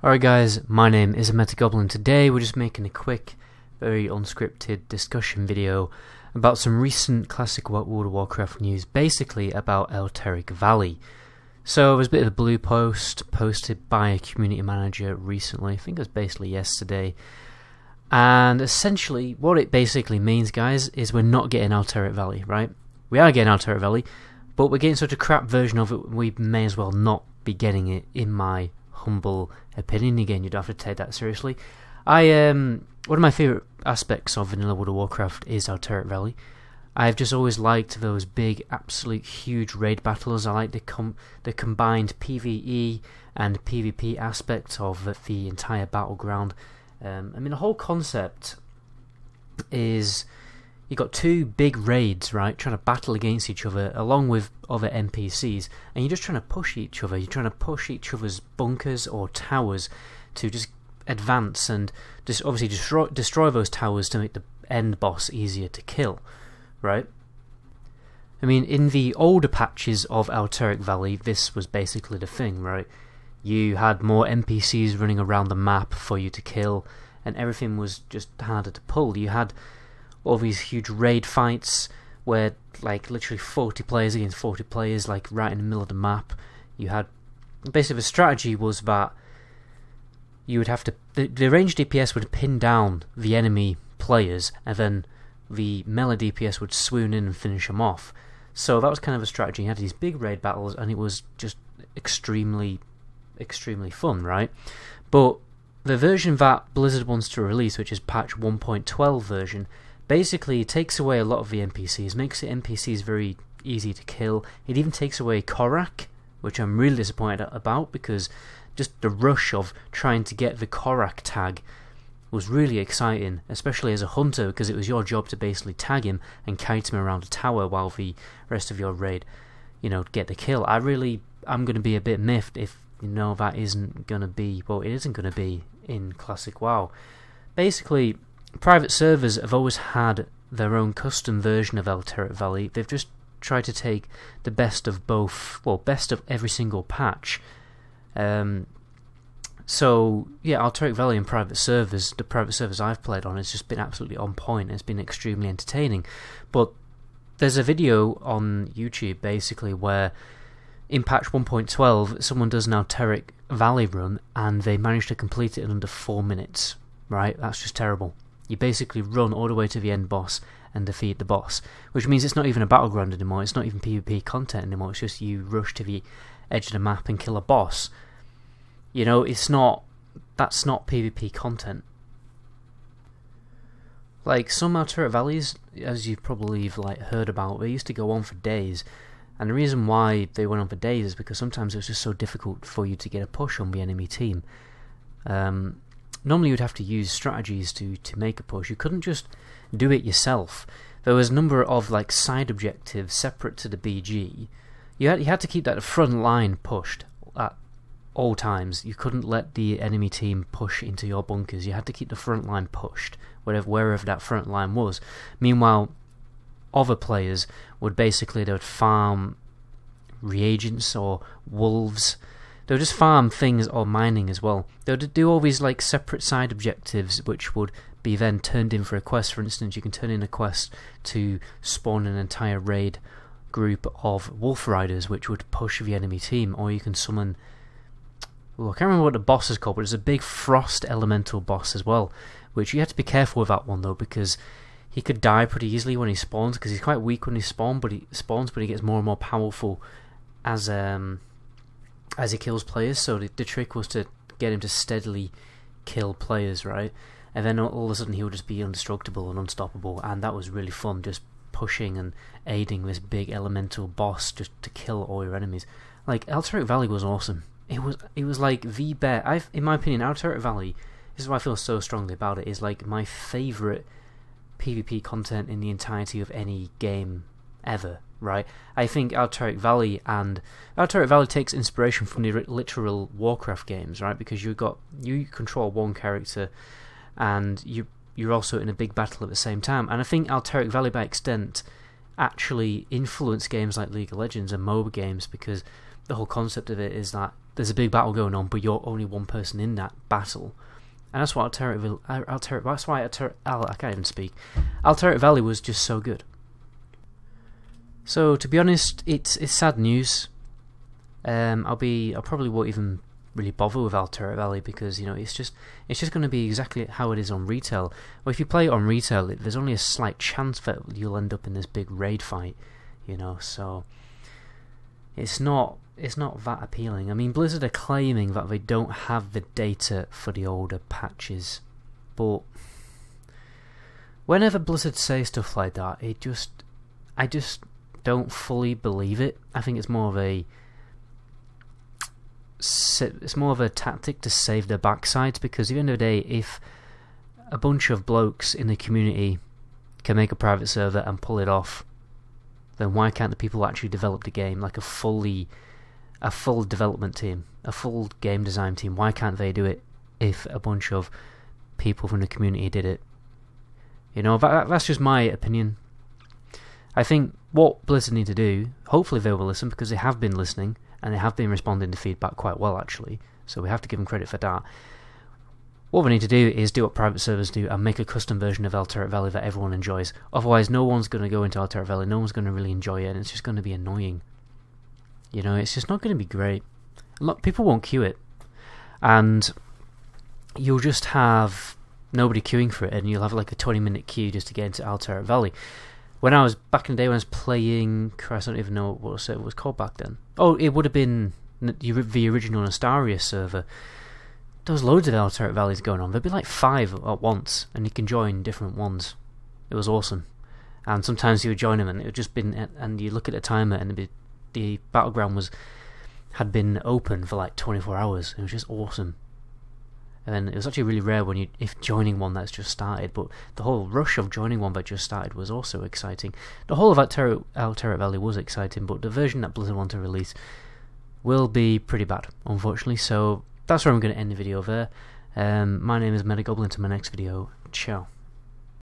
Alright guys, my name is Goblin. Today we're just making a quick, very unscripted discussion video about some recent classic World of Warcraft news, basically about Alterac Valley. So it was a bit of a blue post posted by a community manager recently, I think it was basically yesterday. And essentially what it basically means, guys, is we're not getting Alterac Valley, right? We are getting Alterac Valley, but we're getting such a crap version of it, we may as well not be getting it, in my humble opinion. Again, you'd have to take that seriously. One of my favourite aspects of vanilla World of Warcraft is Alterac Valley. I've just always liked those big, absolute huge raid battles. I like the combined PvE and PvP aspect of the entire battleground. I mean, the whole concept is you've got two big raids, right, trying to battle against each other along with other NPCs, and you're just trying to push each other. You're trying to push each other's bunkers or towers to just advance and just obviously destroy those towers to make the end boss easier to kill, right? I mean, in the older patches of Alterac Valley, this was basically the thing, right? You had more NPCs running around the map for you to kill, and everything was just harder to pull. You had all these huge raid fights where, like, literally 40 players against 40 players, like, right in the middle of the map. You had, basically the strategy was that you would have to, the ranged DPS would pin down the enemy players, and then the melee DPS would swoon in and finish them off. So that was kind of a strategy. You had these big raid battles, and it was just extremely fun, right? But the version that Blizzard wants to release, which is patch 1.12 version, basically takes away a lot of the NPCs, makes the NPCs very easy to kill. It even takes away Korak, which I'm really disappointed about, because just the rush of trying to get the Korak tag was really exciting, especially as a hunter, because it was your job to basically tag him and kite him around a tower while the rest of your raid, you know, get the kill. I'm going to be a bit miffed if, you know, that isn't going to be, well, it isn't going to be in Classic WoW. Basically, private servers have always had their own custom version of Alterac Valley. They've just tried to take the best of both, well, best of every single patch. So yeah, Alterac Valley and private servers, the private servers I've played on, has just been absolutely on point. It's been extremely entertaining. But there's a video on YouTube basically where in patch 1.12 someone does an Alterac Valley run and they manage to complete it in under 4 minutes. Right? That's just terrible. You basically run all the way to the end boss and defeat the boss, which means it's not even a battleground anymore, it's not even PvP content anymore, it's just you rush to the edge of the map and kill a boss. You know, that's not PvP content. Like, some Alterac Valleys, as you probably like heard about, they used to go on for days, and the reason why they went on for days is because sometimes it was just so difficult for you to get a push on the enemy team. Normally you'd have to use strategies to make a push. You couldn't just do it yourself. There was a number of like side objectives separate to the BG. You had to keep that front line pushed at all times. You couldn't let the enemy team push into your bunkers. You had to keep the front line pushed, wherever that front line was. Meanwhile, other players would farm reagents or wolves. They would just farm things, or mining as well. They would do all these like separate side objectives which would be then turned in for a quest. For instance, you can turn in a quest to spawn an entire raid group of wolf riders which would push the enemy team, or you can summon, I can't remember what the boss is called, but there's a big frost elemental boss as well, which you have to be careful with that one though, because he could die pretty easily when he spawns, because he's quite weak when he spawns, but he gets more and more powerful as he kills players. So the trick was to get him to steadily kill players, right? And then all of a sudden he would just be indestructible and unstoppable, and that was really fun, just pushing and aiding this big elemental boss just to kill all your enemies. Like, Alterac Valley was awesome. It was like the best. In my opinion, Alterac Valley, this is why I feel so strongly about it, is like my favourite PvP content in the entirety of any game ever. Right, I think Alterac Valley takes inspiration from the literal Warcraft games, right? Because you control one character, and you're also in a big battle at the same time. And I think Alterac Valley, by extent, actually influenced games like League of Legends and MOBA games, because the whole concept of it is that there's a big battle going on, but you're only one person in that battle. And that's what I can't even speak. Alterac Valley was just so good. So to be honest, it's sad news. I probably won't even really bother with Alterac Valley, because it's just going to be exactly how it is on retail. Well, if you play it on retail, there's only a slight chance that you'll end up in this big raid fight, so it's not that appealing. I mean, Blizzard are claiming that they don't have the data for the older patches, but whenever Blizzard say stuff like that, I just don't fully believe it. I think it's more of a tactic to save their backsides, because at the end of the day, if a bunch of blokes in the community can make a private server and pull it off, then why can't the people who actually develop the game, like a full development team, a full game design team, why can't they do it if a bunch of people from the community did it? That's just my opinion. I think what Blizzard need to do, hopefully they will listen, because they have been listening, and they have been responding to feedback quite well, actually, so we have to give them credit for that. What we need to do is do what private servers do and make a custom version of Alterac Valley that everyone enjoys. Otherwise, no one's going to go into Alterac Valley, no one's going to really enjoy it, and it's just going to be annoying. It's just not going to be great. People won't queue it, and you'll just have nobody queuing for it, and you'll have like a 20-minute queue just to get into Alterac Valley. When I was back in the day, when I was playing, Christ, I don't even know what server was called back then. Oh, it would have been the original Astaria server. There was loads of Alterac Valleys going on. There'd be like 5 at once, and you can join different ones. It was awesome. And sometimes you would join them, and it would just been, and you look at the timer, and the battleground had been open for like 24 hours. It was just awesome. And it was actually really rare if joining one that's just started, but the whole rush of joining one that just started was also exciting. The whole of Alterac Valley was exciting, but the version that Blizzard want to release will be pretty bad, unfortunately. So that's where I'm going to end the video there. My name is Metagoblin. To my next video. Ciao.